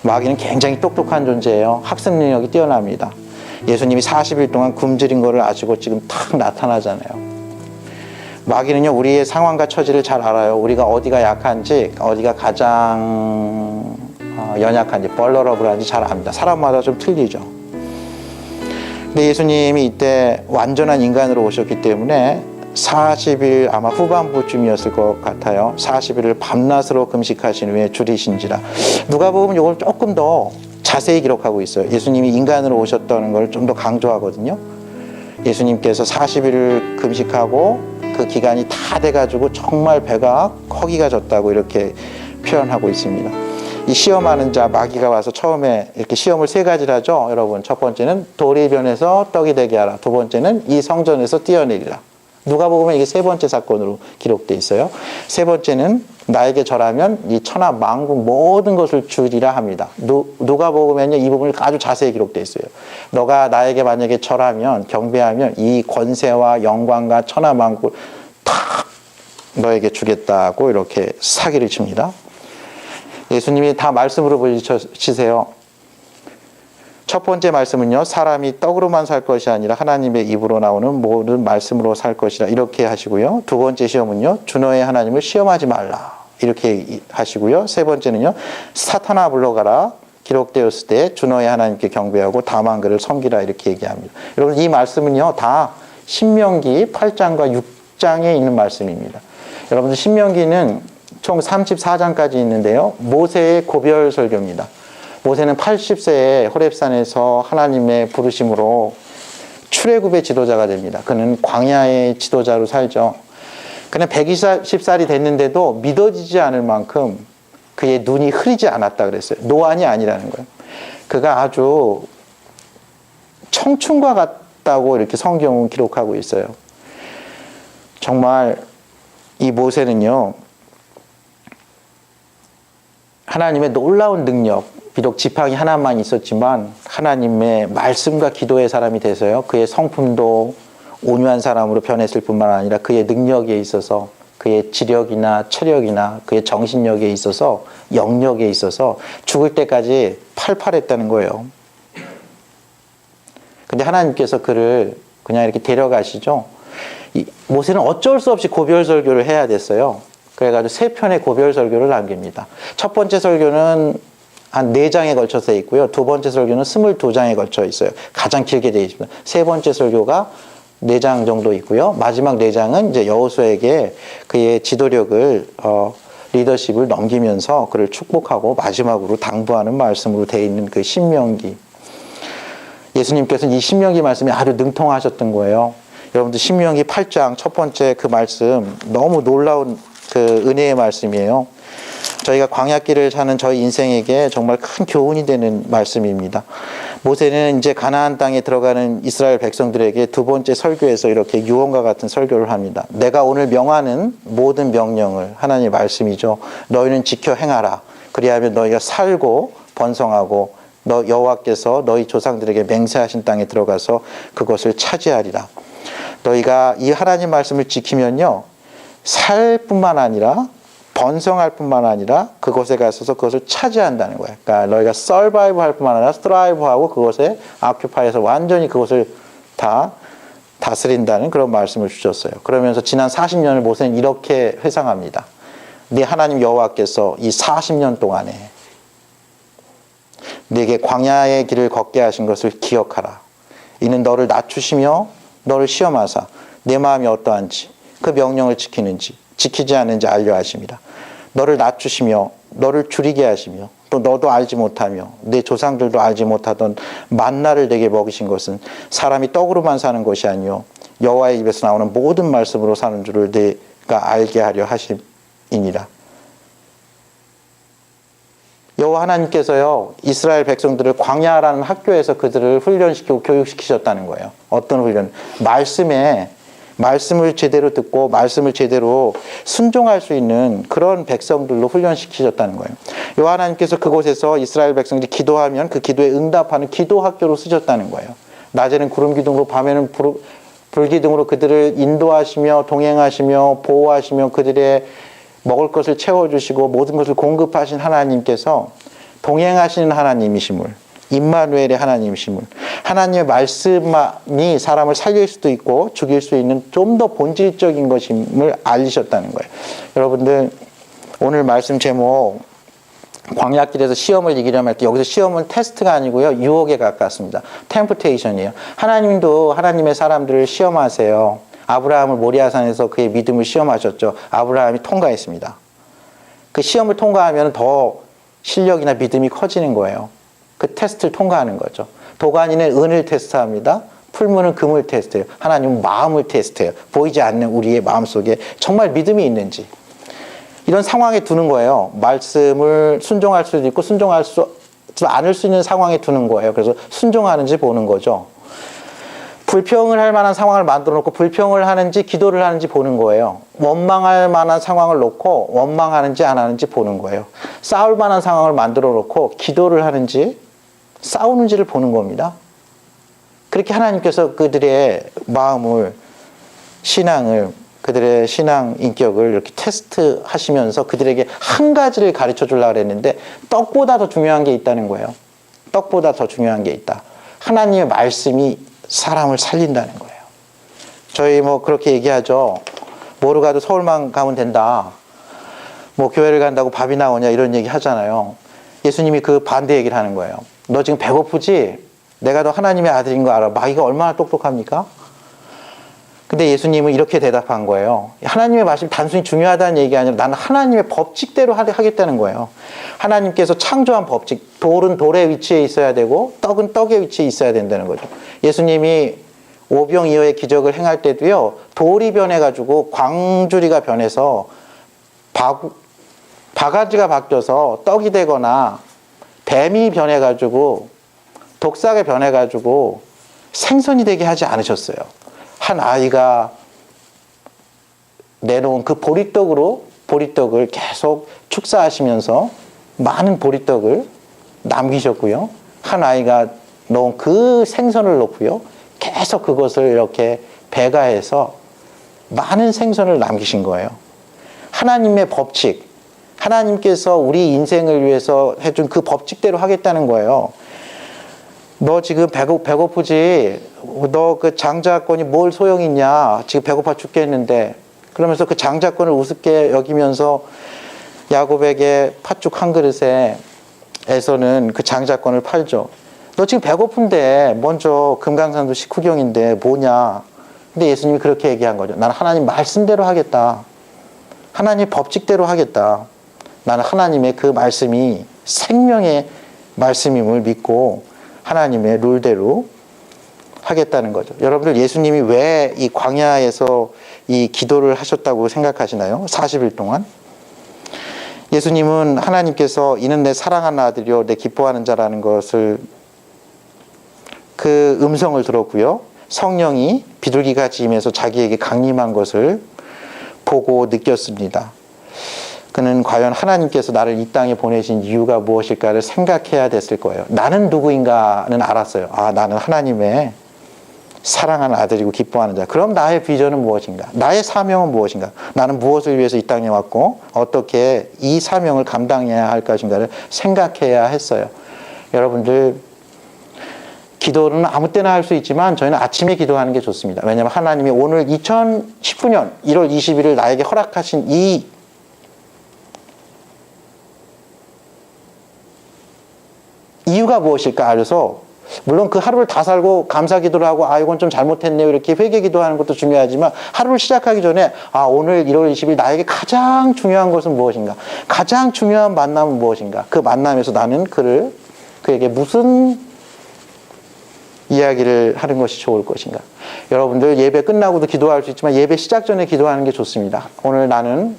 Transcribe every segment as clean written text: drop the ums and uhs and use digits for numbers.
마귀는 굉장히 똑똑한 존재예요. 학습 능력이 뛰어납니다. 예수님이 40일 동안 굶주린 거를 아시고 지금 탁 나타나잖아요. 마귀는요, 우리의 상황과 처지를 잘 알아요. 우리가 어디가 약한지, 어디가 가장 연약한지, 벌러러블한지 잘 압니다. 사람마다 좀 틀리죠. 근데 예수님이 이때 완전한 인간으로 오셨기 때문에 40일 아마 후반부쯤이었을 것 같아요. 40일을 밤낮으로 금식하신 후에 줄이신지라. 누가복음은 이걸 조금 더 자세히 기록하고 있어요. 예수님이 인간으로 오셨다는 걸 좀 더 강조하거든요. 예수님께서 40일을 금식하고 그 기간이 다 돼가지고 정말 배가 허기가 졌다고 이렇게 표현하고 있습니다. 이 시험하는 자, 마귀가 와서 처음에 이렇게 시험을 세 가지를 하죠. 여러분, 첫 번째는 돌이 변해서 떡이 되게 하라. 두 번째는 이 성전에서 뛰어내리라. 누가복음은 이게 세 번째 사건으로 기록되어 있어요. 세 번째는 나에게 절하면 이 천하 만국 모든 것을 주리라 합니다. 누가복음에는 이 부분을 아주 자세히 기록되어 있어요. 너가 나에게 만약에 절하면, 경배하면 이 권세와 영광과 천하 만국을 다 너에게 주겠다고 이렇게 사기를 칩니다. 예수님이 다 말씀으로 보여주세요. 첫 번째 말씀은요, 사람이 떡으로만 살 것이 아니라 하나님의 입으로 나오는 모든 말씀으로 살 것이라 이렇게 하시고요. 두 번째 시험은요, 주 너의 하나님을 시험하지 말라 이렇게 하시고요. 세 번째는요, 사탄아 물러가라 기록되었을 때 주 너의 하나님께 경배하고 다만 그를 섬기라 이렇게 얘기합니다. 여러분, 이 말씀은요, 다 신명기 8장과 6장에 있는 말씀입니다. 여러분들, 신명기는 총 34장까지 있는데요, 모세의 고별 설교입니다. 모세는 80세에 호렙산에서 하나님의 부르심으로 출애굽의 지도자가 됩니다. 그는 광야의 지도자로 살죠. 그는 120살이 됐는데도 믿어지지 않을 만큼 그의 눈이 흐리지 않았다 그랬어요. 노안이 아니라는 거예요. 그가 아주 청춘과 같다고 이렇게 성경은 기록하고 있어요. 정말 이 모세는요, 하나님의 놀라운 능력, 비록 지팡이 하나만 있었지만 하나님의 말씀과 기도의 사람이 돼서요, 그의 성품도 온유한 사람으로 변했을 뿐만 아니라 그의 능력에 있어서, 그의 지력이나 체력이나 그의 정신력에 있어서, 영력에 있어서 죽을 때까지 팔팔했다는 거예요. 근데 하나님께서 그를 그냥 이렇게 데려가시죠. 모세는 어쩔 수 없이 고별 설교를 해야 됐어요. 그래가지고 3편의 고별 설교를 남깁니다. 첫 번째 설교는 한 4장에 걸쳐서 있고요. 두 번째 설교는 22장에 걸쳐 있어요. 가장 길게 되어 있습니다. 세 번째 설교가 4장 정도 있고요. 마지막 4장은 이제 여호수아에게 그의 지도력을, 리더십을 넘기면서 그를 축복하고 마지막으로 당부하는 말씀으로 되어 있는 그 신명기. 예수님께서는 이 신명기 말씀이 아주 능통하셨던 거예요. 여러분들, 신명기 8장 첫 번째 그 말씀 너무 놀라운 그 은혜의 말씀이에요. 저희가 광야길을 사는 저희 인생에게 정말 큰 교훈이 되는 말씀입니다. 모세는 이제 가나안 땅에 들어가는 이스라엘 백성들에게 두 번째 설교에서 이렇게 유언과 같은 설교를 합니다. 내가 오늘 명하는 모든 명령을, 하나님의 말씀이죠, 너희는 지켜 행하라. 그리하면 너희가 살고 번성하고 너 여호와께서 너희 조상들에게 맹세하신 땅에 들어가서 그것을 차지하리라. 너희가 이 하나님 말씀을 지키면요, 살 뿐만 아니라 번성할 뿐만 아니라 그곳에 가서서 그것을 차지한다는 거예요. 그러니까 너희가 서바이브 할 뿐만 아니라 스트라이브 하고 그것에 아큐파이해서 완전히 그것을 다 다스린다는 그런 말씀을 주셨어요. 그러면서 지난 40년을 모세는 이렇게 회상합니다. 네 하나님 여호와께서 이 40년 동안에 네게 광야의 길을 걷게 하신 것을 기억하라. 이는 너를 낮추시며 너를 시험하사 내 마음이 어떠한지 그 명령을 지키는지 지키지 않는지 알려 하심이라. 너를 낮추시며 너를 줄이게 하시며 또 너도 알지 못하며 내 조상들도 알지 못하던 만나를 내게 먹이신 것은 사람이 떡으로만 사는 것이 아니요 여호와의 입에서 나오는 모든 말씀으로 사는 줄을 내가 알게 하려 하심이니라. 여호와 하나님께서요, 이스라엘 백성들을 광야라는 학교에서 그들을 훈련시키고 교육시키셨다는 거예요. 어떤 훈련? 말씀을 제대로 듣고 말씀을 제대로 순종할 수 있는 그런 백성들로 훈련시키셨다는 거예요. 여호와 하나님께서 그곳에서 이스라엘 백성들이 기도하면 그 기도에 응답하는 기도 학교로 쓰셨다는 거예요. 낮에는 구름 기둥으로, 밤에는 불 기둥으로 그들을 인도하시며 동행하시며 보호하시며 그들의 먹을 것을 채워주시고 모든 것을 공급하신 하나님께서 동행하시는 하나님이심을, 임마누엘의 하나님이심을, 하나님의 말씀이 사람을 살릴 수도 있고 죽일 수 있는 좀 더 본질적인 것임을 알리셨다는 거예요. 여러분들 오늘 말씀 제목 광야길에서 시험을 이기려면 할 때 여기서 시험은 테스트가 아니고요, 유혹에 가깝습니다. 템프테이션이에요. 하나님도 하나님의 사람들을 시험하세요. 아브라함을 모리아산에서 그의 믿음을 시험하셨죠. 아브라함이 통과했습니다. 그 시험을 통과하면 더 실력이나 믿음이 커지는 거예요. 그 테스트를 통과하는 거죠. 도가니는 은을 테스트합니다. 풀무는 금을 테스트해요. 하나님은 마음을 테스트해요. 보이지 않는 우리의 마음속에 정말 믿음이 있는지. 이런 상황에 두는 거예요. 말씀을 순종할 수도 있고 순종할 수 않을 수 있는 상황에 두는 거예요. 그래서 순종하는지 보는 거죠. 불평을 할 만한 상황을 만들어 놓고 불평을 하는지 기도를 하는지 보는 거예요. 원망할 만한 상황을 놓고 원망하는지 안 하는지 보는 거예요. 싸울 만한 상황을 만들어 놓고 기도를 하는지 싸우는지를 보는 겁니다. 그렇게 하나님께서 그들의 마음을, 신앙을, 그들의 신앙 인격을 이렇게 테스트 하시면서 그들에게 한 가지를 가르쳐 주려고 그랬는데 떡보다 더 중요한 게 있다는 거예요. 떡보다 더 중요한 게 있다. 하나님의 말씀이 사람을 살린다는 거예요. 저희 뭐 그렇게 얘기하죠. 뭐로 가도 서울만 가면 된다. 뭐 교회를 간다고 밥이 나오냐 이런 얘기 하잖아요. 예수님이 그 반대 얘기를 하는 거예요. 너 지금 배고프지? 내가 너 하나님의 아들인 거 알아. 마귀가 얼마나 똑똑합니까? 근데 예수님은 이렇게 대답한 거예요. 하나님의 말씀이 단순히 중요하다는 얘기가 아니라 나는 하나님의 법칙대로 하겠다는 거예요. 하나님께서 창조한 법칙, 돌은 돌의 위치에 있어야 되고 떡은 떡의 위치에 있어야 된다는 거죠. 예수님이 오병이어의 기적을 행할 때도요, 돌이 변해가지고 광주리가 변해서 바가지가 바뀌어서 떡이 되거나 뱀이 변해가지고 독사가 변해가지고 생선이 되게 하지 않으셨어요. 한 아이가 내놓은 그 보리떡을 계속 축사하시면서 많은 보리떡을 남기셨고요. 한 아이가 놓은 그 생선을 놓고요. 계속 그것을 이렇게 배가해서 많은 생선을 남기신 거예요. 하나님의 법칙, 하나님께서 우리 인생을 위해서 해준 그 법칙대로 하겠다는 거예요. 너 지금 배고프지? 너 그 장자권이 뭘 소용이 있냐? 지금 배고파 죽겠는데. 그러면서 그 장자권을 우습게 여기면서 야곱에게 팥죽 한 그릇에 에서는 그 장자권을 팔죠. 너 지금 배고픈데 먼저 금강산도 식후경인데 뭐냐? 근데 예수님이 그렇게 얘기한 거죠. 나는 하나님 말씀대로 하겠다. 하나님 법칙대로 하겠다. 나는 하나님의 그 말씀이 생명의 말씀임을 믿고 하나님의 룰대로 하겠다는 거죠. 여러분들 예수님이 왜 이 광야에서 이 기도를 하셨다고 생각하시나요? 40일 동안. 예수님은 하나님께서 이는 내 사랑하는 아들이요 내 기뻐하는 자라는 것을 그 음성을 들었고요. 성령이 비둘기같이 임해서 자기에게 강림한 것을 보고 느꼈습니다. 그는 과연 하나님께서 나를 이 땅에 보내신 이유가 무엇일까를 생각해야 됐을 거예요. 나는 누구인가는 알았어요. 아, 나는 하나님의 사랑하는 아들이고 기뻐하는 자. 그럼 나의 비전은 무엇인가? 나의 사명은 무엇인가? 나는 무엇을 위해서 이 땅에 왔고 어떻게 이 사명을 감당해야 할 것인가를 생각해야 했어요. 여러분들 기도는 아무 때나 할 수 있지만 저희는 아침에 기도하는 게 좋습니다. 왜냐하면 하나님이 오늘 2019년 1월 20일을 나에게 허락하신 이 이유가 무엇일까 알아서 물론 그 하루를 다 살고 감사 기도를 하고 아 이건 좀 잘못했네요 이렇게 회개 기도하는 것도 중요하지만 하루를 시작하기 전에 아 오늘 1월 20일 나에게 가장 중요한 것은 무엇인가, 가장 중요한 만남은 무엇인가, 그 만남에서 나는 그에게 무슨 이야기를 하는 것이 좋을 것인가. 여러분들 예배 끝나고도 기도할 수 있지만 예배 시작 전에 기도하는 게 좋습니다. 오늘 나는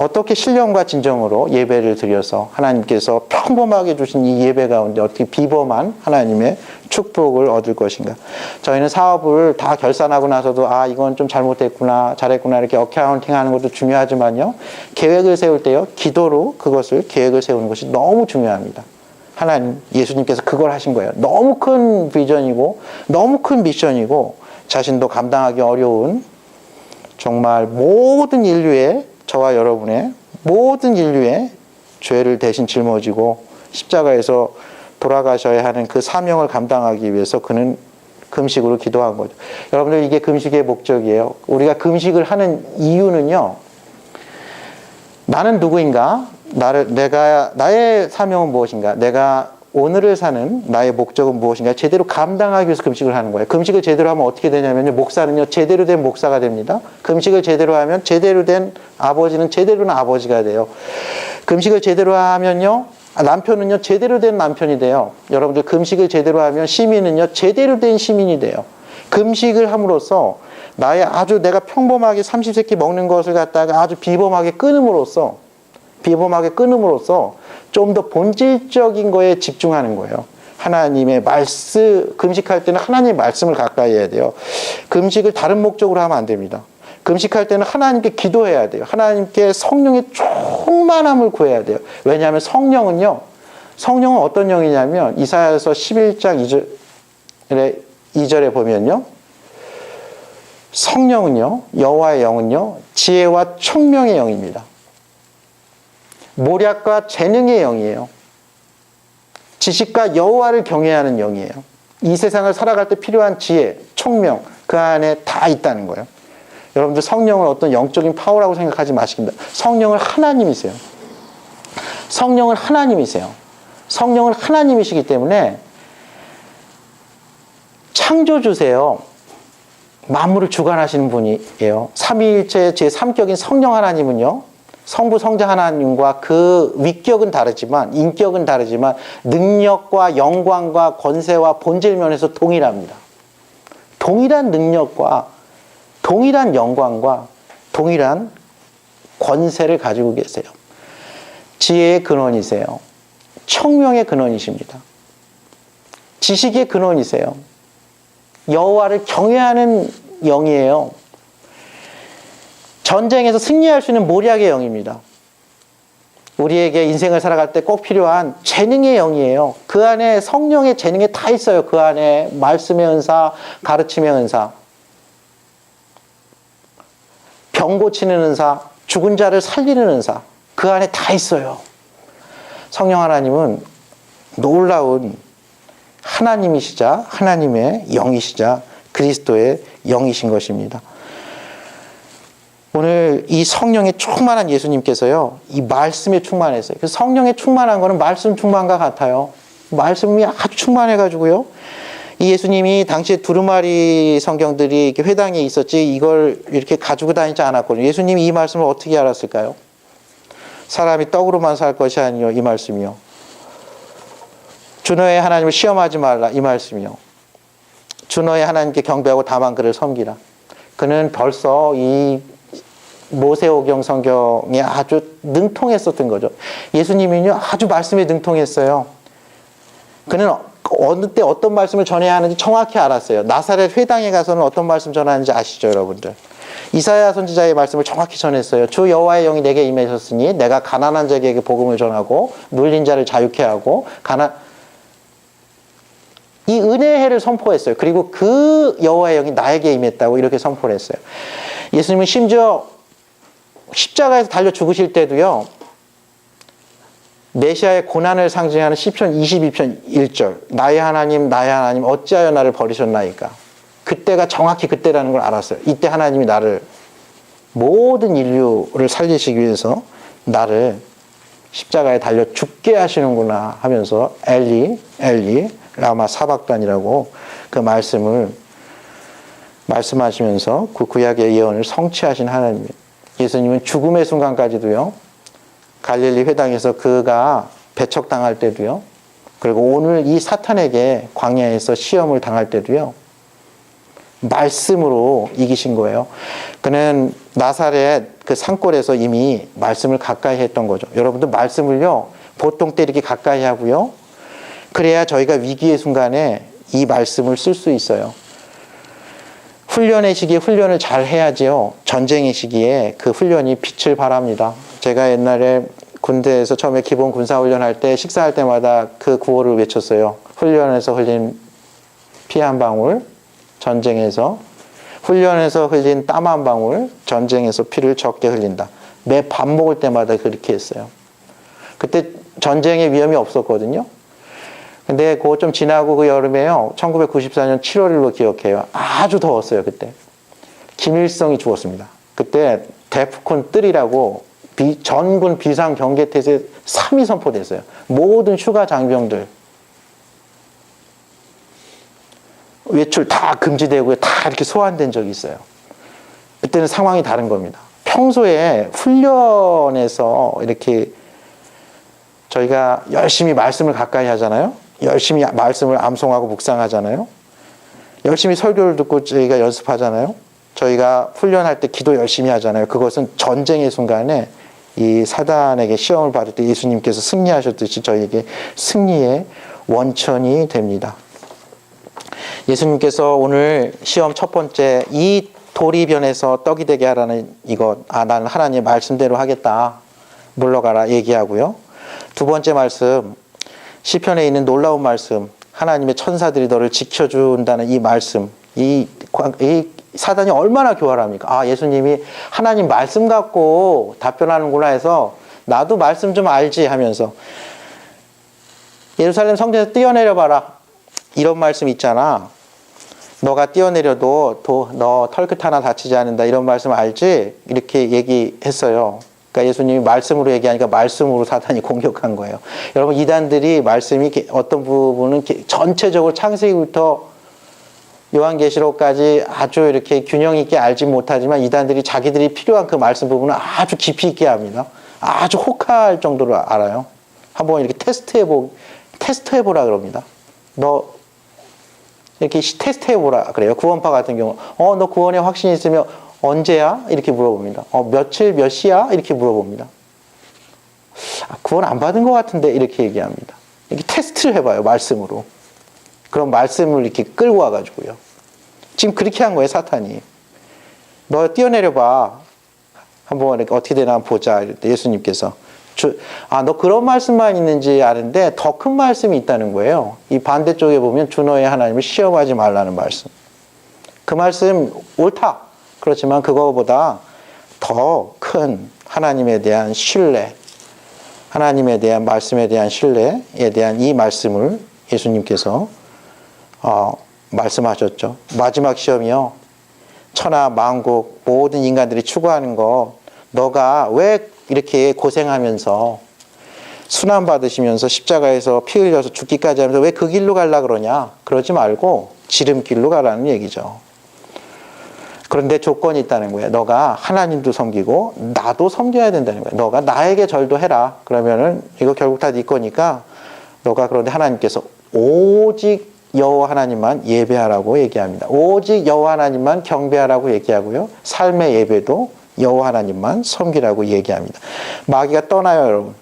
어떻게 신령과 진정으로 예배를 드려서 하나님께서 평범하게 주신 이 예배 가운데 어떻게 비범한 하나님의 축복을 얻을 것인가. 저희는 사업을 다 결산하고 나서도 아 이건 좀 잘못됐구나 잘했구나 이렇게 어카운팅하는 것도 중요하지만요. 계획을 세울 때요. 기도로 그것을 계획을 세우는 것이 너무 중요합니다. 하나님 예수님께서 그걸 하신 거예요. 너무 큰 비전이고 너무 큰 미션이고 자신도 감당하기 어려운 정말 모든 인류의 저와 여러분의 모든 인류의 죄를 대신 짊어지고 십자가에서 돌아가셔야 하는 그 사명을 감당하기 위해서 그는 금식으로 기도한 거죠. 여러분들, 이게 금식의 목적이에요. 우리가 금식을 하는 이유는요, 나는 누구인가? 나의 사명은 무엇인가? 내가 오늘을 사는 나의 목적은 무엇인가? 제대로 감당하기 위해서 금식을 하는 거예요. 금식을 제대로 하면 어떻게 되냐면요, 목사는요, 제대로 된 목사가 됩니다. 금식을 제대로 하면 제대로 된 아버지는 제대로 된 아버지가 돼요. 금식을 제대로 하면요, 남편은요, 제대로 된 남편이 돼요. 여러분들, 금식을 제대로 하면 시민은요, 제대로 된 시민이 돼요. 금식을 함으로써 나의 아주 내가 평범하게 삼시세끼 먹는 것을 갖다가 아주 비범하게 끊음으로써 좀 더 본질적인 거에 집중하는 거예요. 하나님의 말씀, 금식할 때는 하나님의 말씀을 가까이 해야 돼요. 금식을 다른 목적으로 하면 안 됩니다. 금식할 때는 하나님께 기도해야 돼요. 하나님께 성령의 충만함을 구해야 돼요. 왜냐하면 성령은 어떤 영이냐면, 이사야서 11장 2절에 보면요, 성령은요, 여호와의 영은요, 지혜와 총명의 영입니다. 모략과 재능의 영이에요. 지식과 여호와를 경외하는 영이에요. 이 세상을 살아갈 때 필요한 지혜, 총명, 그 안에 다 있다는 거예요. 여러분들, 성령을 어떤 영적인 파워라고 생각하지 마십니다. 성령은 하나님이세요. 성령은 하나님이시기 때문에 창조주세요. 만물을 주관하시는 분이에요. 삼위일체의 제3격인 성령 하나님은요, 성부 성자 하나님과 그 위격은 다르지만, 인격은 다르지만 능력과 영광과 권세와 본질 면에서 동일합니다. 동일한 능력과 동일한 영광과 동일한 권세를 가지고 계세요. 지혜의 근원이세요. 총명의 근원이십니다. 지식의 근원이세요. 여호와를 경외하는 영이에요. 전쟁에서 승리할 수 있는 모략의 영입니다. 우리에게 인생을 살아갈 때 꼭 필요한 재능의 영이에요. 그 안에 성령의 재능이 다 있어요. 그 안에 말씀의 은사, 가르침의 은사, 병 고치는 은사, 죽은 자를 살리는 은사, 그 안에 다 있어요. 성령 하나님은 놀라운 하나님이시자 하나님의 영이시자 그리스도의 영이신 것입니다. 오늘 이 성령에 충만한 예수님께서요, 이 말씀에 충만했어요. 그래서 성령에 충만한 거는 말씀 충만과 같아요. 말씀이 아주 충만해가지고요, 이 예수님이 당시에 두루마리 성경들이 이렇게 회당에 있었지 이걸 이렇게 가지고 다니지 않았거든요. 예수님이 이 말씀을 어떻게 알았을까요? 사람이 떡으로만 살 것이 아니요, 이 말씀이요. 주 너의 하나님을 시험하지 말라, 이 말씀이요. 주 너의 하나님께 경배하고 다만 그를 섬기라. 그는 벌써 이 모세오경 성경에 아주 능통했었던 거죠. 예수님은요, 아주 말씀에 능통했어요. 그는 어느 때 어떤 말씀을 전해야 하는지 정확히 알았어요. 나사렛 회당에 가서는 어떤 말씀 전하는지 아시죠, 여러분들? 이사야 선지자의 말씀을 정확히 전했어요. 주 여호와의 영이 내게 임하셨으니 내가 가난한 자에게 복음을 전하고 눌린 자를 자유케 하고 이 은혜의 해를 선포했어요. 그리고 그 여호와의 영이 나에게 임했다고 이렇게 선포를 했어요. 예수님은 심지어 십자가에서 달려 죽으실 때도요, 메시아의 고난을 상징하는 시편 22편 1절, 나의 하나님 어찌하여 나를 버리셨나이까. 그때가 정확히 그때라는 걸 알았어요. 이때 하나님이 나를, 모든 인류를 살리시기 위해서 나를 십자가에 달려 죽게 하시는구나 하면서 엘리 라마 사박단이라고 그 말씀을 말씀하시면서 그 구약의 예언을 성취하신 하나님이에요. 예수님은 죽음의 순간까지도요, 갈릴리 회당에서 그가 배척당할 때도요, 그리고 오늘 이 사탄에게 광야에서 시험을 당할 때도요, 말씀으로 이기신 거예요. 그는 나사렛 그 산골에서 이미 말씀을 가까이 했던 거죠. 여러분들, 말씀을요, 보통 때 이렇게 가까이 하고요, 그래야 저희가 위기의 순간에 이 말씀을 쓸 수 있어요. 훈련의 시기에 훈련을 잘 해야지요, 전쟁의 시기에 그 훈련이 빛을 발합니다. 제가 옛날에 군대에서 처음에 기본 군사훈련 할 때 식사할 때마다 그 구호를 외쳤어요. 훈련에서 흘린 피 한 방울, 전쟁에서, 훈련에서 흘린 땀 한 방울, 전쟁에서 피를 적게 흘린다. 매 밥 먹을 때마다 그렇게 했어요. 그때 전쟁의 위험이 없었거든요. 근데 그거 좀 지나고 그 여름에요. 1994년 7월 1로 기억해요. 아주 더웠어요, 그때. 김일성이 죽었습니다. 그때 데프콘 3라고 전군 비상경계태세 3이 선포됐어요. 모든 휴가 장병들 외출 다 금지되고 다 이렇게 소환된 적이 있어요. 그때는 상황이 다른 겁니다. 평소에 훈련에서 이렇게 저희가 열심히 말씀을 가까이 하잖아요. 열심히 말씀을 암송하고 묵상하잖아요. 열심히 설교를 듣고 저희가 연습하잖아요. 저희가 훈련할 때 기도 열심히 하잖아요. 그것은 전쟁의 순간에 이 사단에게 시험을 받을 때 예수님께서 승리하셨듯이 저희에게 승리의 원천이 됩니다. 예수님께서 오늘 시험 첫 번째 이 돌이 변해서 떡이 되게 하라는 이것, 나는 하나님의 말씀대로 하겠다, 물러가라 얘기하고요. 두 번째 말씀, 시편에 있는 놀라운 말씀, 하나님의 천사들이 너를 지켜준다는 이 말씀, 이 사단이 얼마나 교활합니까? 예수님이 하나님 말씀 갖고 답변하는구나 해서 나도 말씀 좀 알지 하면서 예루살렘 성전에서 뛰어내려 봐라, 이런 말씀 있잖아. 너가 뛰어내려도 너 털끝 하나 다치지 않는다, 이런 말씀 알지? 이렇게 얘기했어요. 그러니까 예수님이 말씀으로 얘기하니까 말씀으로 사단이 공격한 거예요. 여러분, 이단들이 말씀이 어떤 부분은 전체적으로 창세기부터 요한계시록까지 아주 이렇게 균형 있게 알지 못하지만 이단들이 자기들이 필요한 그 말씀 부분을 아주 깊이 있게 합니다. 아주 혹할 정도로 알아요. 한번 이렇게 테스트해보라 그럽니다. 너 이렇게 테스트해보라 그래요. 구원파 같은 경우 너 구원에 확신이 있으면 언제야? 이렇게 물어봅니다. 며칠 몇 시야? 이렇게 물어봅니다. 구원 안 받은 것 같은데 이렇게 얘기합니다. 이렇게 테스트를 해봐요, 말씀으로. 그런 말씀을 이렇게 끌고 와가지고요. 지금 그렇게 한 거예요, 사탄이. 너 뛰어내려봐. 한번 이렇게 어떻게 되나 보자. 이럴 때 예수님께서. 너 그런 말씀만 있는지 아는데 더 큰 말씀이 있다는 거예요. 이 반대쪽에 보면 주 너의 하나님을 시험하지 말라는 말씀. 그 말씀 옳다. 그렇지만 그거보다 더 큰 하나님에 대한 신뢰, 하나님에 대한 말씀에 대한 신뢰에 대한 이 말씀을 예수님께서 말씀하셨죠. 마지막 시험이요. 천하 만국 모든 인간들이 추구하는 거, 너가 왜 이렇게 고생하면서 순환 받으시면서 십자가에서 피 흘려서 죽기까지 하면서 왜 그 길로 가려고 그러냐? 그러지 말고 지름길로 가라는 얘기죠. 그런데 조건이 있다는 거예요. 너가 하나님도 섬기고 나도 섬겨야 된다는 거예요. 너가 나에게 절도 해라. 그러면은 이거 결국 다 네 거니까 너가, 그런데 하나님께서 오직 여호와 하나님만 예배하라고 얘기합니다. 오직 여호와 하나님만 경배하라고 얘기하고요. 삶의 예배도 여호와 하나님만 섬기라고 얘기합니다. 마귀가 떠나요, 여러분.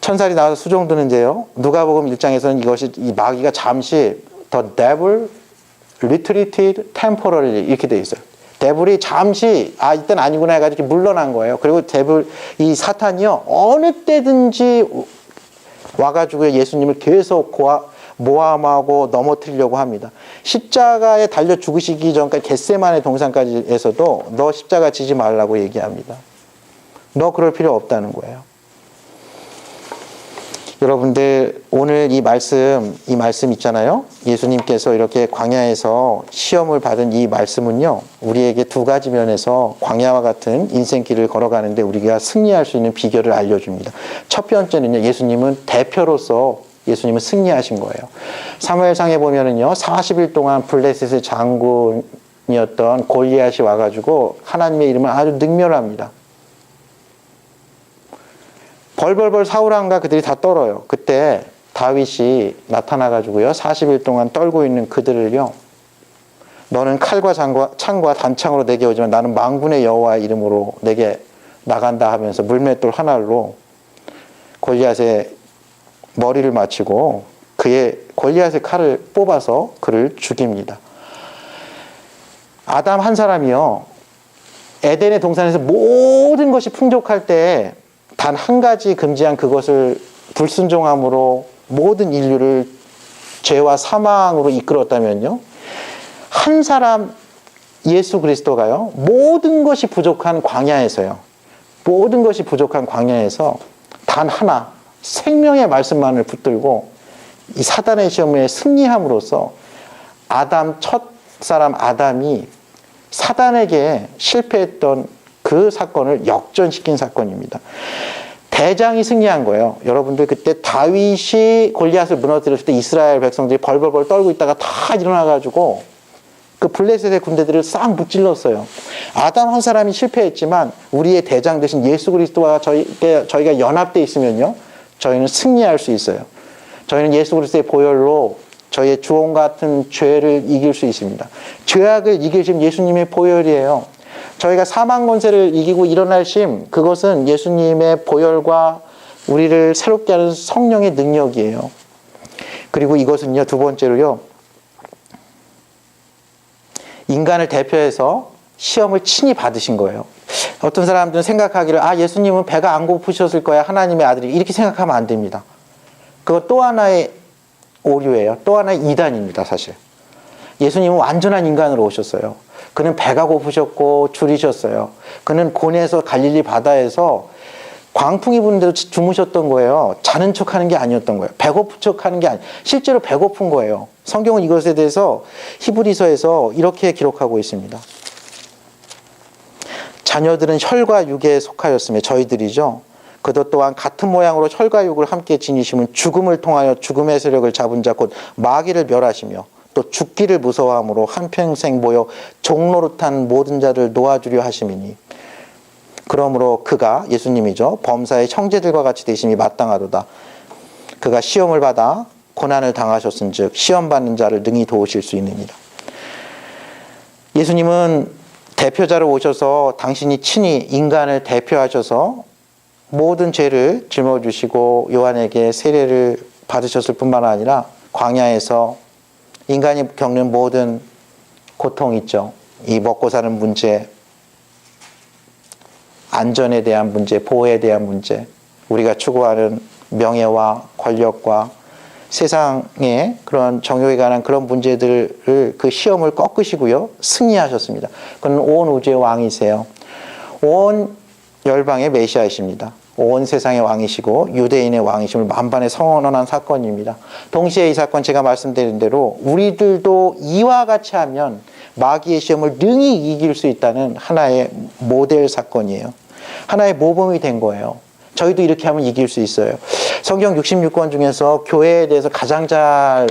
천사들이 나와서 수종드는데요. 누가복음 1장에서는 이것이, 이 마귀가 잠시 the devil retreated temporarily 이렇게 되어 있어요. 데블이 잠시 이때는 아니구나 해가지고 물러난 거예요. 그리고 이 사탄이요, 어느 때든지 와가지고 예수님을 계속 모함하고 넘어뜨리려고 합니다. 십자가에 달려 죽으시기 전까지 겟세마네 동산까지 에서도 너 십자가 지지 말라고 얘기합니다. 너 그럴 필요 없다는 거예요. 여러분들, 오늘 이 말씀 있잖아요. 예수님께서 이렇게 광야에서 시험을 받은 이 말씀은요, 우리에게 두 가지 면에서 광야와 같은 인생길을 걸어가는데 우리가 승리할 수 있는 비결을 알려줍니다. 첫 번째는요, 예수님은 대표로서 예수님은 승리하신 거예요. 사무엘상에 보면은요, 40일 동안 블레셋의 장군이었던 골리앗이 와가지고 하나님의 이름을 아주 능멸합니다. 벌벌벌 사울왕과 그들이 다 떨어요. 그때 다윗이 나타나가지고요, 40일 동안 떨고 있는 그들을요, 너는 칼과 창과 단창으로 내게 오지만 나는 만군의 여호와의 이름으로 내게 나간다 하면서 물맷돌 하나로 골리앗의 머리를 맞추고 골리앗의 칼을 뽑아서 그를 죽입니다. 아담 한 사람이요, 에덴의 동산에서 모든 것이 풍족할 때 단 한 가지 금지한 그것을 불순종함으로 모든 인류를 죄와 사망으로 이끌었다면요, 한 사람 예수 그리스도가요, 모든 것이 부족한 광야에서 단 단 하나, 생명의 말씀만을 붙들고 이 사단의 시험에 승리함으로써 첫 사람 아담이 사단에게 실패했던 그 사건을 역전시킨 사건입니다. 대장이 승리한 거예요. 여러분들 그때 다윗이 골리앗을 무너뜨렸을 때 이스라엘 백성들이 벌벌벌 떨고 있다가 다 일어나가지고 그 블레셋의 군대들을 싹 무찔렀어요. 아담 한 사람이 실패했지만 우리의 대장 대신 예수 그리스도와 저희가 연합되어 있으면요, 저희는 승리할 수 있어요. 저희는 예수 그리스도의 보혈로 저희의 주홍 같은 죄를 이길 수 있습니다. 죄악을 이기신 예수님의 보혈이에요. 저희가 사망 권세를 이기고 일어날 심, 그것은 예수님의 보혈과 우리를 새롭게 하는 성령의 능력이에요. 그리고 이것은요, 두 번째로요, 인간을 대표해서 시험을 친히 받으신 거예요. 어떤 사람들은 생각하기를 예수님은 배가 안 고프셨을 거야, 하나님의 아들이, 이렇게 생각하면 안 됩니다. 그거 또 하나의 오류예요. 또 하나의 이단입니다, 사실. 예수님은 완전한 인간으로 오셨어요. 그는 배가 고프셨고 줄이셨어요. 그는 고뇌에서 갈릴리 바다에서 광풍이 부는데도 주무셨던 거예요. 자는 척하는 게 아니었던 거예요. 배고픈 척하는 게 실제로 배고픈 거예요. 성경은 이것에 대해서 히브리서에서 이렇게 기록하고 있습니다. 자녀들은 혈과 육에 속하였으며, 저희들이죠. 그도 또한 같은 모양으로 혈과 육을 함께 지니심은 죽음을 통하여 죽음의 세력을 잡은 자 곧 마귀를 멸하시며 또 죽기를 무서워함으로 한평생 모여 종노릇한 모든 자를 놓아주려 하심이니, 그러므로 그가, 예수님이죠, 범사의 형제들과 같이 되심이 마땅하도다. 그가 시험을 받아 고난을 당하셨은 즉 시험 받는 자를 능히 도우실 수 있느니라. 예수님은 대표자로 오셔서 당신이 친히 인간을 대표하셔서 모든 죄를 짊어지시고 요한에게 세례를 받으셨을 뿐만 아니라 광야에서 인간이 겪는 모든 고통 있죠. 이 먹고 사는 문제, 안전에 대한 문제, 보호에 대한 문제, 우리가 추구하는 명예와 권력과 세상의 그런 정욕에 관한 그런 문제들을, 그 시험을 꺾으시고요, 승리하셨습니다. 그는 온 우주의 왕이세요. 온 열방의 메시아이십니다. 온 세상의 왕이시고 유대인의 왕이심을 만반에 선언한 사건입니다. 동시에 이 사건, 제가 말씀드린 대로 우리들도 이와 같이 하면 마귀의 시험을 능히 이길 수 있다는 하나의 모델 사건이에요. 하나의 모범이 된 거예요. 저희도 이렇게 하면 이길 수 있어요. 성경 66권 중에서 교회에 대해서 가장 잘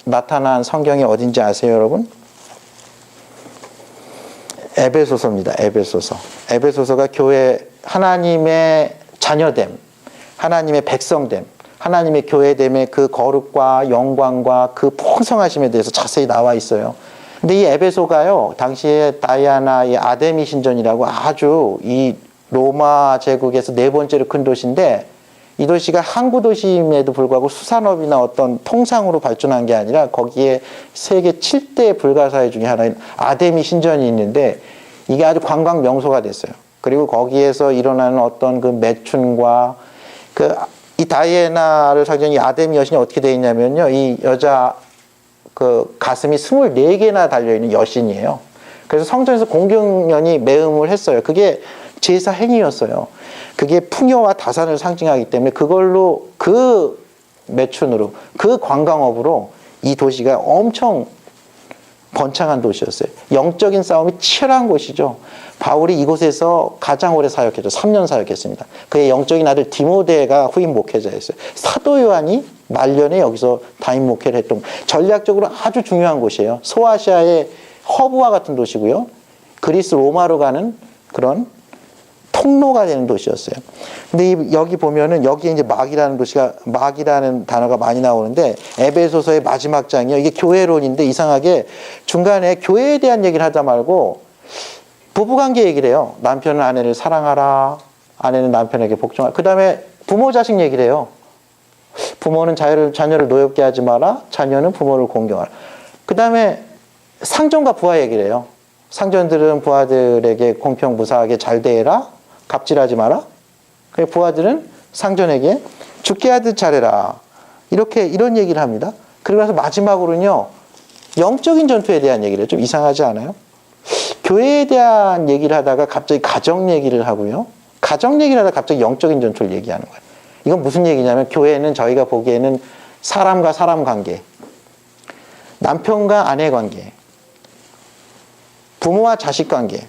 나타난 성경이 어딘지 아세요, 여러분? 에베소서입니다. 에베소서. 에베소서가 교회, 하나님의 자녀됨, 하나님의 백성됨, 하나님의 교회됨의 그 거룩과 영광과 그 풍성하심에 대해서 자세히 나와 있어요. 근데 이 에베소가요, 당시에 다이아나, 이 아데미 신전이라고 아주 이 로마 제국에서 네 번째로 큰 도시인데, 이 도시가 항구 도시임에도 불구하고 수산업이나 어떤 통상으로 발전한 게 아니라 거기에 세계 7대 불가사의 중에 하나인 아데미 신전이 있는데, 이게 아주 관광 명소가 됐어요. 그리고 거기에서 일어나는 어떤 그 매춘과 이 다이애나를 상징하는 이 아데미 여신이 어떻게 되어 있냐면요, 이 여자 그 가슴이 24개나 달려있는 여신이에요. 그래서 성전에서 공경연이 매음을 했어요. 그게 제사 행위였어요. 그게 풍요와 다산을 상징하기 때문에 그걸로, 그 매춘으로, 그 관광업으로 이 도시가 엄청 번창한 도시였어요. 영적인 싸움이 치열한 곳이죠. 바울이 이곳에서 가장 오래 사역했죠. 3년 사역했습니다. 그의 영적인 아들 디모데가 후임 목회자였어요. 사도 요한이 말년에 여기서 담임 목회를 했던, 전략적으로 아주 중요한 곳이에요. 소아시아의 허브와 같은 도시고요, 그리스 로마로 가는 그런 통로가 되는 도시였어요. 근데 여기 보면은, 여기에 이제 막이라는 단어가 많이 나오는데, 에베소서의 마지막 장이요, 이게 교회론인데 이상하게 중간에 교회에 대한 얘기를 하다 말고 부부관계 얘기를 해요. 남편은 아내를 사랑하라, 아내는 남편에게 복종하라. 그 다음에 부모 자식 얘기를 해요. 부모는 자녀를 노엽게 하지 마라, 자녀는 부모를 공경하라. 그 다음에 상전과 부하 얘기를 해요. 상전들은 부하들에게 공평무사하게 잘 대해라, 갑질하지 마라. 부하들은 상전에게 죽게 하듯 잘해라. 이런 얘기를 합니다. 그리고 나서 마지막으로는요, 영적인 전투에 대한 얘기를 해요. 좀 이상하지 않아요? 교회에 대한 얘기를 하다가 갑자기 가정 얘기를 하고요, 가정 얘기를 하다가 갑자기 영적인 전투를 얘기하는 거예요. 이건 무슨 얘기냐면 교회는 저희가 보기에는 사람과 사람 관계, 남편과 아내 관계, 부모와 자식 관계,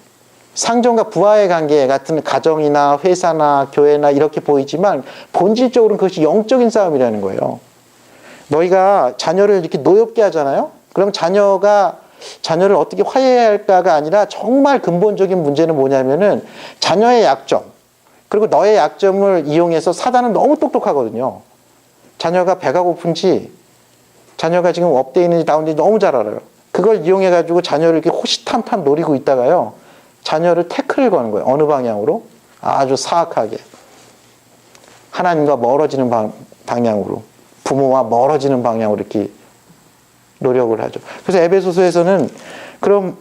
상전과 부하의 관계 같은 가정이나 회사나 교회나 이렇게 보이지만 본질적으로는 그것이 영적인 싸움이라는 거예요. 너희가 자녀를 이렇게 노엽게 하잖아요. 그럼 자녀를 어떻게 화해할까가 아니라 정말 근본적인 문제는 뭐냐면은 자녀의 약점, 그리고 너의 약점을 이용해서 사단은 너무 똑똑하거든요. 자녀가 배가 고픈지, 자녀가 지금 업돼 있는지 다운인지 너무 잘 알아요. 그걸 이용해가지고 자녀를 이렇게 호시탐탐 노리고 있다가요, 자녀를 태클을 거는 거예요. 어느 방향으로? 아주 사악하게. 하나님과 멀어지는 방향으로, 부모와 멀어지는 방향으로 이렇게 노력을 하죠. 그래서 에베소서에서는 그럼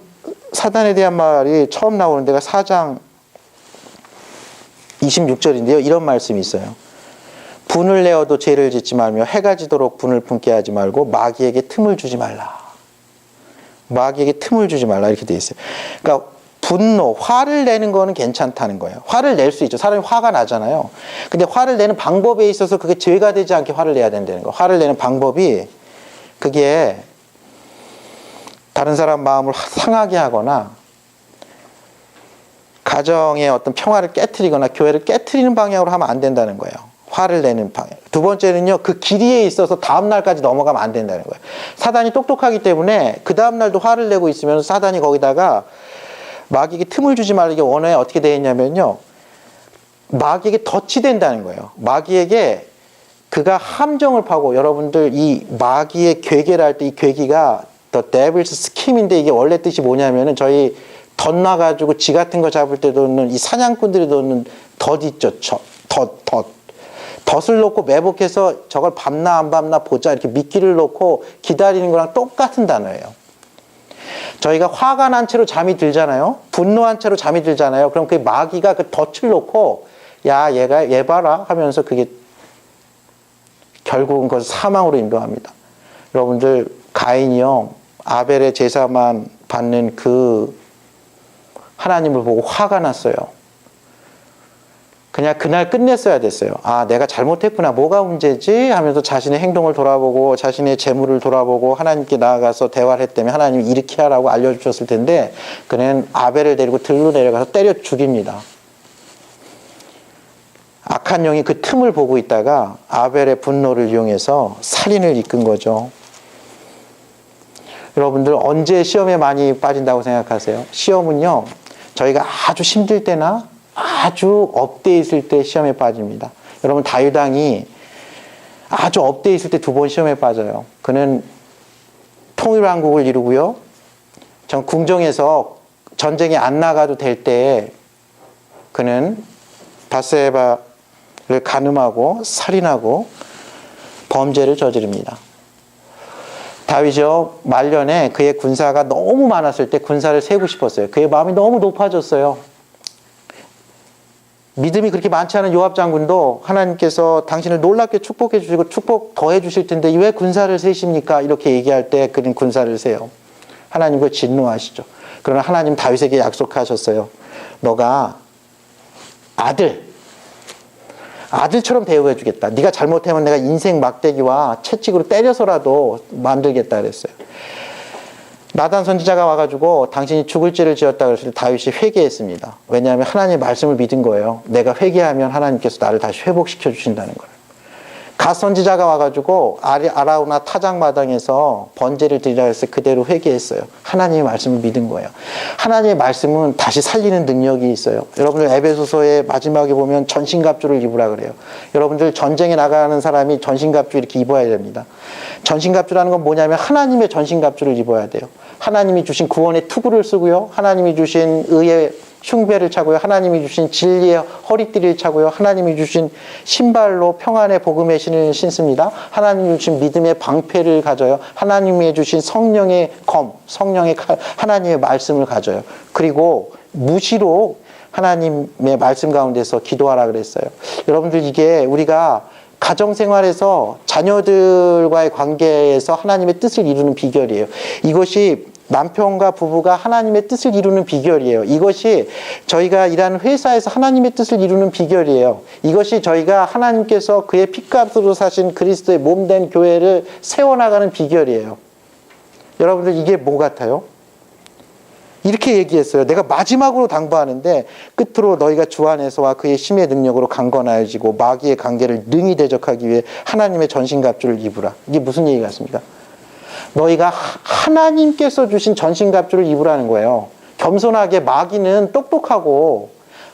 사단에 대한 말이 처음 나오는 데가 4장 26절인데요. 이런 말씀이 있어요. 분을 내어도 죄를 짓지 말며 해가 지도록 분을 품게 하지 말고 마귀에게 틈을 주지 말라. 마귀에게 틈을 주지 말라 이렇게 돼 있어요. 그러니까 분노, 화를 내는 거는 괜찮다는 거예요. 화를 낼 수 있죠. 사람이 화가 나잖아요. 근데 화를 내는 방법에 있어서 그게 죄가 되지 않게 화를 내야 된다는 거예요. 화를 내는 방법이 그게 다른 사람 마음을 상하게 하거나 가정의 어떤 평화를 깨트리거나 교회를 깨트리는 방향으로 하면 안 된다는 거예요. 화를 내는 방향. 두 번째는요, 그 길이에 있어서 다음 날까지 넘어가면 안 된다는 거예요. 사단이 똑똑하기 때문에 그 다음 날도 화를 내고 있으면 사단이 거기다가 마귀에게 틈을 주지 말게 원어에 어떻게 되어 있냐면요, 마귀에게 덫이 된다는 거예요. 마귀에게 그가 함정을 파고, 여러분들 이 마귀의 괴계를 할 때 이 괴기가 The Devil's Scheme인데 이게 원래 뜻이 뭐냐면은 저희 덫 놔가지고 쥐 같은 거 잡을 때 놓는 이 사냥꾼들이 놓는 덫 있죠. 덫을 놓고 매복해서 저걸 밤나 안 밤나 보자 이렇게 미끼를 놓고 기다리는 거랑 똑같은 단어예요. 저희가 화가 난 채로 잠이 들잖아요. 분노한 채로 잠이 들잖아요. 그럼 그 마귀가 그 덫을 놓고 야 얘 봐라 하면서 그게 결국은 그것을 사망으로 인도합니다. 여러분들 가인이요, 아벨의 제사만 받는 그 하나님을 보고 화가 났어요. 그냥 그날 끝냈어야 됐어요. 아, 내가 잘못했구나. 뭐가 문제지? 하면서 자신의 행동을 돌아보고 자신의 재물을 돌아보고 하나님께 나아가서 대화를 했다면 하나님이 이렇게 하라고 알려주셨을 텐데 그는 아벨을 데리고 들로 내려가서 때려 죽입니다. 악한 영이 그 틈을 보고 있다가 아벨의 분노를 이용해서 살인을 이끈 거죠. 여러분들 언제 시험에 많이 빠진다고 생각하세요? 시험은요, 저희가 아주 힘들 때나 아주 업돼 있을 때 시험에 빠집니다. 여러분 다윗왕이 아주 업돼 있을 때 2번 시험에 빠져요. 그는 통일왕국을 이루고요, 전 궁정에서 전쟁에 안 나가도 될 때에 그는 바세바를 간음하고 살인하고 범죄를 저지릅니다. 다윗이요, 말년에 그의 군사가 너무 많았을 때 군사를 세고 싶었어요. 그의 마음이 너무 높아졌어요. 믿음이 그렇게 많지 않은 요압 장군도 하나님께서 당신을 놀랍게 축복해 주시고 축복 더 해주실 텐데 왜 군사를 세십니까? 이렇게 얘기할 때 그는 군사를 세요. 하나님 그거 진노하시죠. 그러나 하나님 다윗에게 약속하셨어요. 너가 아들처럼 대우해 주겠다. 네가 잘못하면 내가 인생 막대기와 채찍으로 때려서라도 만들겠다 그랬어요. 나단 선지자가 와가지고 당신이 죽을 죄를 지었다 그랬을 때 다윗이 회개했습니다. 왜냐하면 하나님의 말씀을 믿은 거예요. 내가 회개하면 하나님께서 나를 다시 회복시켜 주신다는 거예요. 갓 선지자가 와가지고 아라우나 타작마당에서 번제를 드리라 했을 때 그대로 회개했어요. 하나님의 말씀을 믿은 거예요. 하나님의 말씀은 다시 살리는 능력이 있어요. 여러분들 에베소서의 마지막에 보면 전신갑주를 입으라 그래요. 여러분들 전쟁에 나가는 사람이 전신갑주 이렇게 입어야 됩니다. 전신갑주라는 건 뭐냐면 하나님의 전신갑주를 입어야 돼요. 하나님이 주신 구원의 투구를 쓰고요, 하나님이 주신 의의 흉배를 차고요, 하나님이 주신 진리의 허리띠를 차고요, 하나님이 주신 신발로 평안의 복음의 신을 신습니다. 하나님이 주신 믿음의 방패를 가져요. 하나님이 주신 성령의 검, 성령의 칼, 하나님의 말씀을 가져요. 그리고 무시로 하나님의 말씀 가운데서 기도하라 그랬어요. 여러분들 이게 우리가 가정생활에서 자녀들과의 관계에서 하나님의 뜻을 이루는 비결이에요. 이것이 남편과 부부가 하나님의 뜻을 이루는 비결이에요. 이것이 저희가 일하는 회사에서 하나님의 뜻을 이루는 비결이에요. 이것이 저희가 하나님께서 그의 피값으로 사신 그리스도의 몸된 교회를 세워나가는 비결이에요. 여러분들 이게 뭐 같아요? 이렇게 얘기했어요. 내가 마지막으로 당부하는데 끝으로 너희가 주 안에서와 그의 심의 능력으로 강건하여지고 마귀의 관계를 능히 대적하기 위해 하나님의 전신갑주를 입으라. 이게 무슨 얘기 같습니까? 너희가 하나님께서 주신 전신갑주를 입으라는 거예요. 겸손하게, 마귀는 똑똑하고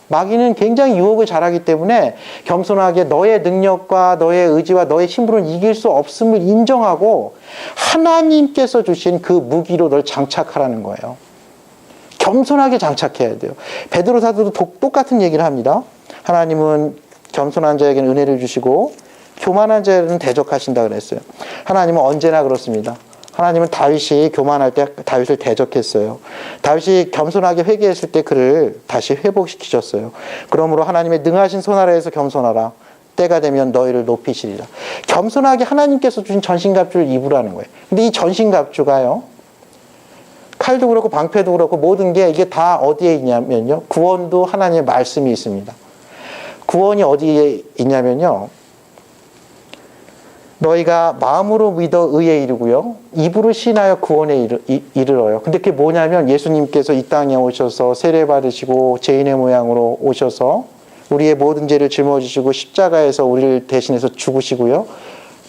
마귀는 굉장히 유혹을 잘하기 때문에 겸손하게 너의 능력과 너의 의지와 너의 힘으로는 이길 수 없음을 인정하고 하나님께서 주신 그 무기로 널 장착하라는 거예요. 겸손하게 장착해야 돼요. 베드로 사도도 똑같은 얘기를 합니다. 하나님은 겸손한 자에게는 은혜를 주시고 교만한 자에게는 대적하신다 그랬어요. 하나님은 언제나 그렇습니다. 하나님은 다윗이 교만할 때 다윗을 대적했어요. 다윗이 겸손하게 회개했을 때 그를 다시 회복시키셨어요. 그러므로 하나님의 능하신 손 아래에서 겸손하라. 때가 되면 너희를 높이시리라. 겸손하게 하나님께서 주신 전신갑주를 입으라는 거예요. 근데 이 전신갑주가요, 칼도 그렇고 방패도 그렇고 모든 게 이게 다 어디에 있냐면요, 구원도 하나님의 말씀이 있습니다. 구원이 어디에 있냐면요, 너희가 마음으로 믿어 의에 이르고요, 입으로 신하여 구원에 이르러요. 근데 그게 뭐냐면 예수님께서 이 땅에 오셔서 세례 받으시고 죄인의 모양으로 오셔서 우리의 모든 죄를 짊어지시고 십자가에서 우리를 대신해서 죽으시고요,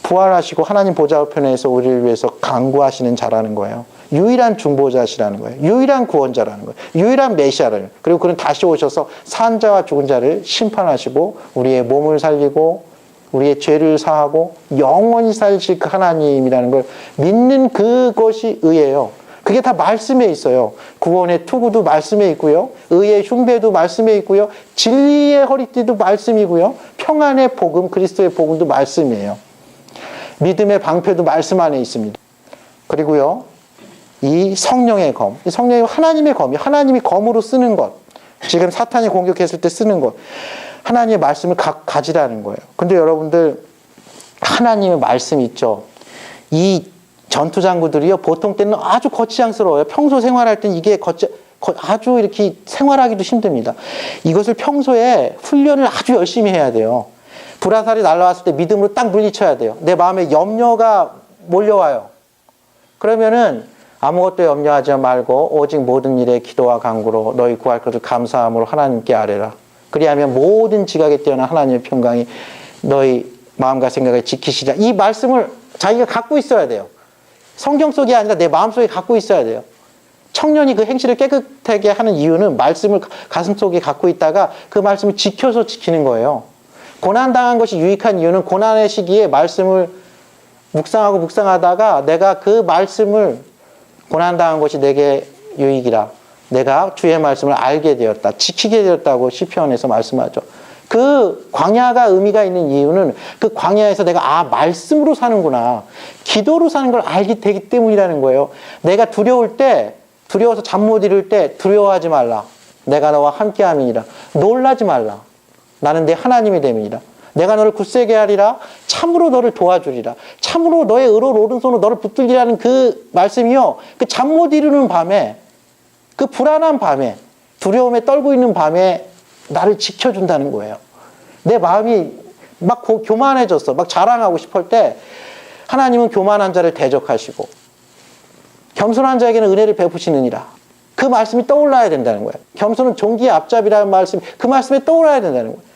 부활하시고 하나님 보좌 우편에서 우리를 위해서 간구하시는 자라는 거예요. 유일한 중보자시라는 거예요. 유일한 구원자라는 거예요. 유일한 메시아를. 그리고 그는 다시 오셔서 산 자와 죽은 자를 심판하시고 우리의 몸을 살리고 우리의 죄를 사하고 영원히 살실 그 하나님이라는 걸 믿는 그것이 의예요. 그게 다 말씀에 있어요. 구원의 투구도 말씀에 있고요, 의의 흉배도 말씀에 있고요, 진리의 허리띠도 말씀이고요, 평안의 복음, 그리스도의 복음도 말씀이에요. 믿음의 방패도 말씀 안에 있습니다. 그리고요, 이 성령의 검, 이 성령이 하나님의 검이, 하나님이 검으로 쓰는 것, 지금 사탄이 공격했을 때 쓰는 것, 하나님의 말씀을 가지라는 거예요. 근데 여러분들, 하나님의 말씀 있죠. 이 전투장구들이요, 보통 때는 아주 거치장스러워요. 평소 생활할 때는 이게 아주 이렇게 생활하기도 힘듭니다. 이것을 평소에 훈련을 아주 열심히 해야 돼요. 불화살이 날아왔을 때 믿음으로 딱 물리쳐야 돼요. 내 마음에 염려가 몰려와요. 그러면은 아무것도 염려하지 말고 오직 모든 일에 기도와 간구로 너희 구할 것을 감사함으로 하나님께 아뢰라. 그리하면 모든 지각에 뛰어난 하나님의 평강이 너희 마음과 생각을 지키시리라. 이 말씀을 자기가 갖고 있어야 돼요. 성경 속이 아니라 내 마음속에 갖고 있어야 돼요. 청년이 그 행실을 깨끗하게 하는 이유는 말씀을 가슴속에 갖고 있다가 그 말씀을 지켜서 지키는 거예요. 고난당한 것이 유익한 이유는 고난의 시기에 말씀을 묵상하다가 내가 그 말씀을, 고난당한 것이 내게 유익이라, 내가 주의 말씀을 알게 되었다, 지키게 되었다고 시편에서 말씀하죠. 그 광야가 의미가 있는 이유는 그 광야에서 내가 말씀으로 사는구나, 기도로 사는 걸 알게 되기 때문이라는 거예요. 내가 두려울 때, 두려워서 잠 못 이룰 때 두려워하지 말라. 내가 너와 함께함이니라. 놀라지 말라. 나는 내 하나님이 됨이니라. 내가 너를 굳세게 하리라. 참으로 너를 도와주리라. 참으로 너의 의로운 오른손으로 너를 붙들리라는 그 말씀이요, 그 잠 못 이루는 밤에, 그 불안한 밤에, 두려움에 떨고 있는 밤에 나를 지켜준다는 거예요. 내 마음이 막 교만해졌어, 막 자랑하고 싶을 때 하나님은 교만한 자를 대적하시고 겸손한 자에게는 은혜를 베푸시느니라. 그 말씀이 떠올라야 된다는 거예요. 겸손은 종기의 앞잡이라는 말씀, 그 말씀에 떠올라야 된다는 거예요.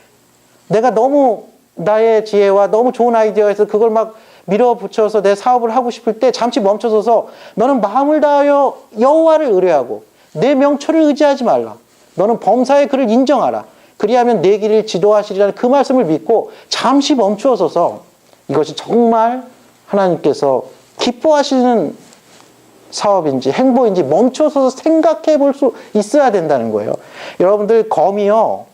내가 너무 나의 지혜와 너무 좋은 아이디어에서 그걸 막 밀어붙여서 내 사업을 하고 싶을 때 잠시 멈춰서서 너는 마음을 다하여 여호와를 의뢰하고 내 명철을 의지하지 말라. 너는 범사의 그를 인정하라. 그리하면 내 길을 지도하시리라는 그 말씀을 믿고 잠시 멈추어서서 이것이 정말 하나님께서 기뻐하시는 사업인지 행보인지 멈춰서 생각해 볼 수 있어야 된다는 거예요. 여러분들, 검이요,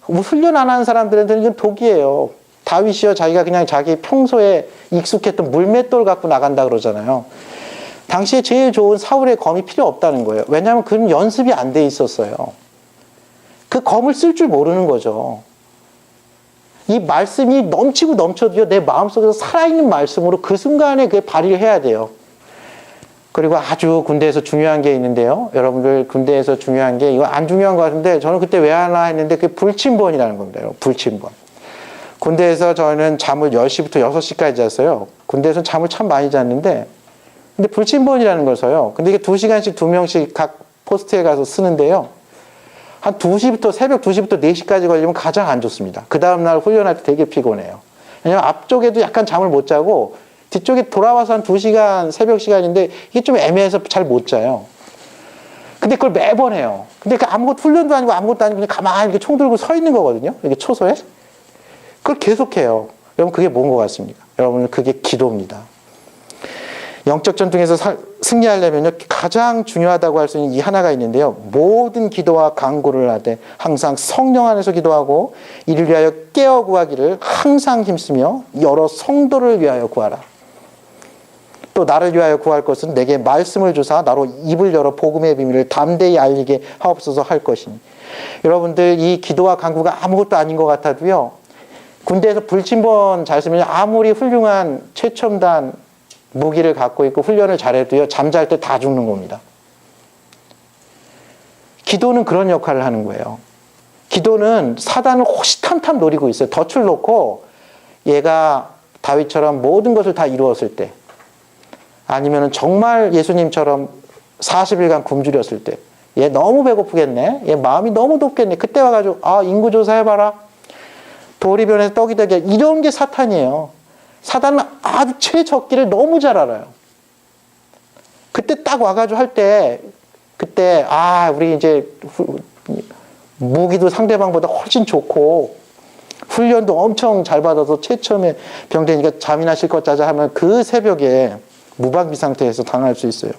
훈련 안 하는 사람들한테는 이건 독이에요. 다윗이요, 자기가 그냥 자기 평소에 익숙했던 물맷돌 갖고 나간다 그러잖아요. 당시에 제일 좋은 사울의 검이 필요 없다는 거예요. 왜냐하면 그는 연습이 안 돼 있었어요. 그 검을 쓸 줄 모르는 거죠. 이 말씀이 넘치고 넘쳐도요, 내 마음속에서 살아있는 말씀으로 그 순간에 그게 발휘를 해야 돼요. 그리고 아주 군대에서 중요한 게 있는데요. 여러분들 군대에서 중요한 게 이거 안 중요한 것 같은데 저는 그때 왜 하나 했는데 그게 불침번이라는 겁니다. 불침번. 군대에서 저는 잠을 10시부터 6시까지 잤어요. 군대에서 잠을 참 많이 잤는데 근데 불침번이라는 걸 써요. 근데 이게 2시간씩 2명씩 각 포스트에 가서 쓰는데요. 한 2시부터 새벽 2시부터 4시까지 걸리면 가장 안 좋습니다. 그 다음날 훈련할 때 되게 피곤해요. 왜냐면 앞쪽에도 약간 잠을 못 자고 뒤쪽에 돌아와서 한 2시간 새벽 시간인데 이게 좀 애매해서 잘 못 자요. 근데 그걸 매번 해요. 근데 그 아무것도 훈련도 아니고 아무것도 아니고 그냥 가만히 이렇게 총 들고 서 있는 거거든요. 이게 초소에. 그걸 계속해요. 여러분 그게 뭔 것 같습니까? 여러분 그게 기도입니다. 영적 전쟁에서 승리하려면 가장 중요하다고 할 수 있는 이 하나가 있는데요. 모든 기도와 간구를 하되 항상 성령 안에서 기도하고 이를 위하여 깨어 구하기를 항상 힘쓰며 여러 성도를 위하여 구하라. 또 나를 위하여 구할 것은 내게 말씀을 주사 나로 입을 열어 복음의 비밀을 담대히 알리게 하옵소서 할 것이니. 여러분들 이 기도와 간구가 아무것도 아닌 것 같아도요. 군대에서 불침번 잘 쓰면 아무리 훌륭한 최첨단 무기를 갖고 있고 훈련을 잘해도요. 잠잘 때 다 죽는 겁니다. 기도는 그런 역할을 하는 거예요. 기도는 사단을 호시탐탐 노리고 있어요. 덫을 놓고 얘가 다윗처럼 모든 것을 다 이루었을 때 아니면 정말 예수님처럼 40일간 굶주렸을 때 얘 너무 배고프겠네. 얘 마음이 너무 높겠네. 그때 와가지고 인구조사 해봐라. 도리변에서 떡이 되게 이런 게 사탄이에요. 사단은 아주 최적기를 너무 잘 알아요. 그때 딱 와가지고 할 때 그때 우리 이제 무기도 상대방보다 훨씬 좋고 훈련도 엄청 잘 받아서 최첨의 병되니까 잠이나 실컷 자자 하면 그 새벽에 무방비 상태에서 당할 수 있어요.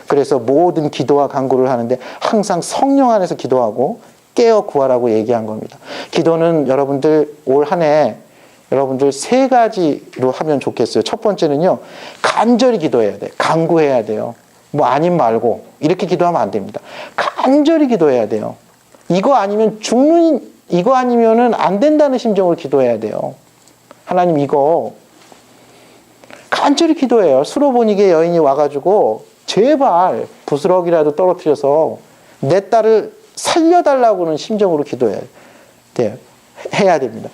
그래서 모든 기도와 간구를 하는데 항상 성령 안에서 기도하고 깨어 구하라고 얘기한 겁니다. 기도는 여러분들 올 한 해 여러분들 3가지로 하면 좋겠어요. 첫 번째는요. 간절히 기도해야 돼요. 간구해야 돼요. 뭐 아님 말고 이렇게 기도하면 안 됩니다. 간절히 기도해야 돼요. 이거 아니면은 안 된다는 심정으로 기도해야 돼요. 하나님 이거 간절히 기도해요. 수로보니게 여인이 와가지고 제발 부스러기라도 떨어뜨려서 내 딸을 살려달라고는 심정으로 기도해야 돼요. 해야 됩니다.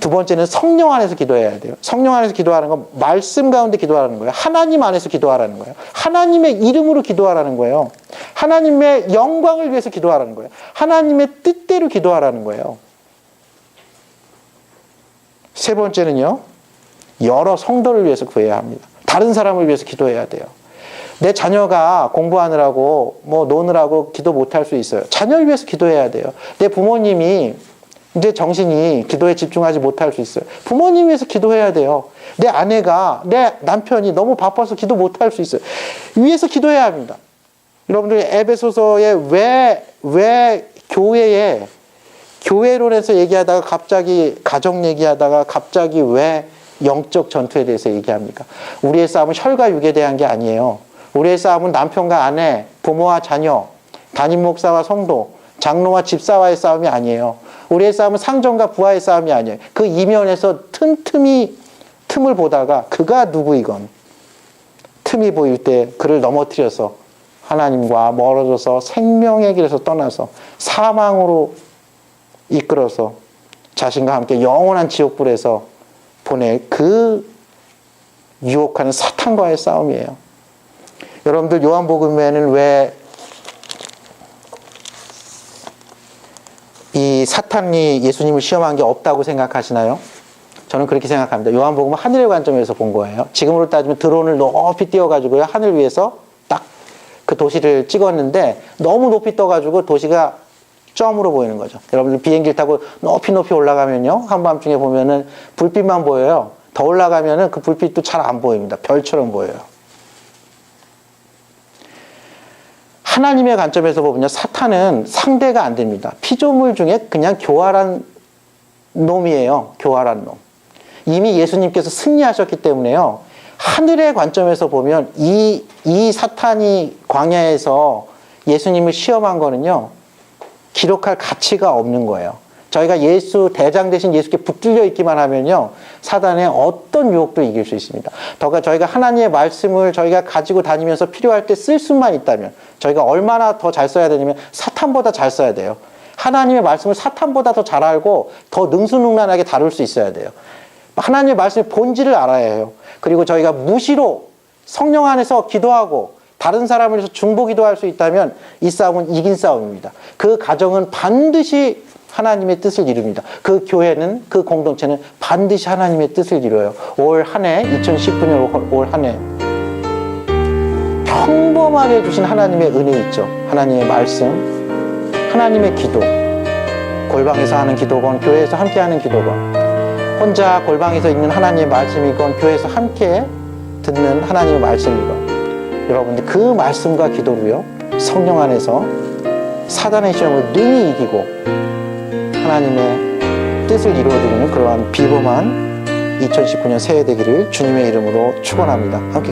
두 번째는 성령 안에서 기도해야 돼요. 성령 안에서 기도하는 건 말씀 가운데 기도하라는 거예요. 하나님 안에서 기도하라는 거예요. 하나님의 이름으로 기도하라는 거예요. 하나님의 영광을 위해서 기도하라는 거예요. 하나님의 뜻대로 기도하라는 거예요. 세 번째는요. 여러 성도를 위해서 구해야 합니다. 다른 사람을 위해서 기도해야 돼요. 내 자녀가 공부하느라고 노느라고 기도 못할 수 있어요. 자녀를 위해서 기도해야 돼요. 내 부모님이 이제 정신이 기도에 집중하지 못할 수 있어요. 부모님 위해서 기도해야 돼요. 내 아내가, 내 남편이 너무 바빠서 기도 못할 수 있어요. 위해서 기도해야 합니다. 여러분들 에베소서에 왜 교회론에서 얘기하다가 갑자기 가정 얘기하다가 갑자기 왜 영적 전투에 대해서 얘기합니까? 우리의 싸움은 혈과 육에 대한 게 아니에요. 우리의 싸움은 남편과 아내, 부모와 자녀, 담임 목사와 성도, 장로와 집사와의 싸움이 아니에요. 우리의 싸움은 상전과 부하의 싸움이 아니에요. 그 이면에서 틈틈이 틈을 보다가 그가 누구이건 틈이 보일 때 그를 넘어뜨려서 하나님과 멀어져서 생명의 길에서 떠나서 사망으로 이끌어서 자신과 함께 영원한 지옥불에서 보낼 그 유혹하는 사탄과의 싸움이에요. 여러분들 요한복음에는 왜 이 사탄이 예수님을 시험한 게 없다고 생각하시나요? 저는 그렇게 생각합니다. 요한복음은 하늘의 관점에서 본 거예요. 지금으로 따지면 드론을 높이 띄워가지고요. 하늘 위에서 딱 그 도시를 찍었는데 너무 높이 떠가지고 도시가 점으로 보이는 거죠. 여러분들 비행기를 타고 높이 올라가면요. 한밤중에 보면은 불빛만 보여요. 더 올라가면은 그 불빛도 잘 안 보입니다. 별처럼 보여요. 하나님의 관점에서 보면요. 사탄은 상대가 안 됩니다. 피조물 중에 그냥 교활한 놈이에요. 교활한 놈. 이미 예수님께서 승리하셨기 때문에요. 하늘의 관점에서 보면 이 사탄이 광야에서 예수님을 시험한 거는요. 기록할 가치가 없는 거예요. 저희가 예수 대장 대신 예수께 붙들려 있기만 하면요, 사단의 어떤 유혹도 이길 수 있습니다. 더가 저희가 하나님의 말씀을 저희가 가지고 다니면서 필요할 때 쓸 수만 있다면, 저희가 얼마나 더 잘 써야 되냐면 사탄보다 잘 써야 돼요. 하나님의 말씀을 사탄보다 더 잘 알고 더 능수능란하게 다룰 수 있어야 돼요. 하나님의 말씀의 본질을 알아야 해요. 그리고 저희가 무시로 성령 안에서 기도하고 다른 사람을 위해서 중보기도할 수 있다면 이 싸움은 이긴 싸움입니다. 그 가정은 반드시 하나님의 뜻을 이룹니다. 그 교회는, 그 공동체는 반드시 하나님의 뜻을 이뤄요. 올 한 해, 2019년 올 한 해 평범하게 주신 하나님의 은혜 있죠. 하나님의 말씀, 하나님의 기도, 골방에서 하는 기도건 교회에서 함께하는 기도건, 혼자 골방에서 읽는 하나님의 말씀이건 교회에서 함께 듣는 하나님의 말씀이건, 여러분들 그 말씀과 기도로요, 성령 안에서 사단의 시험을 능히 이기고 하나님의 뜻을 이루어드리는 그러한 비범한 2019년 새해 되기를 주님의 이름으로 축원합니다. 함께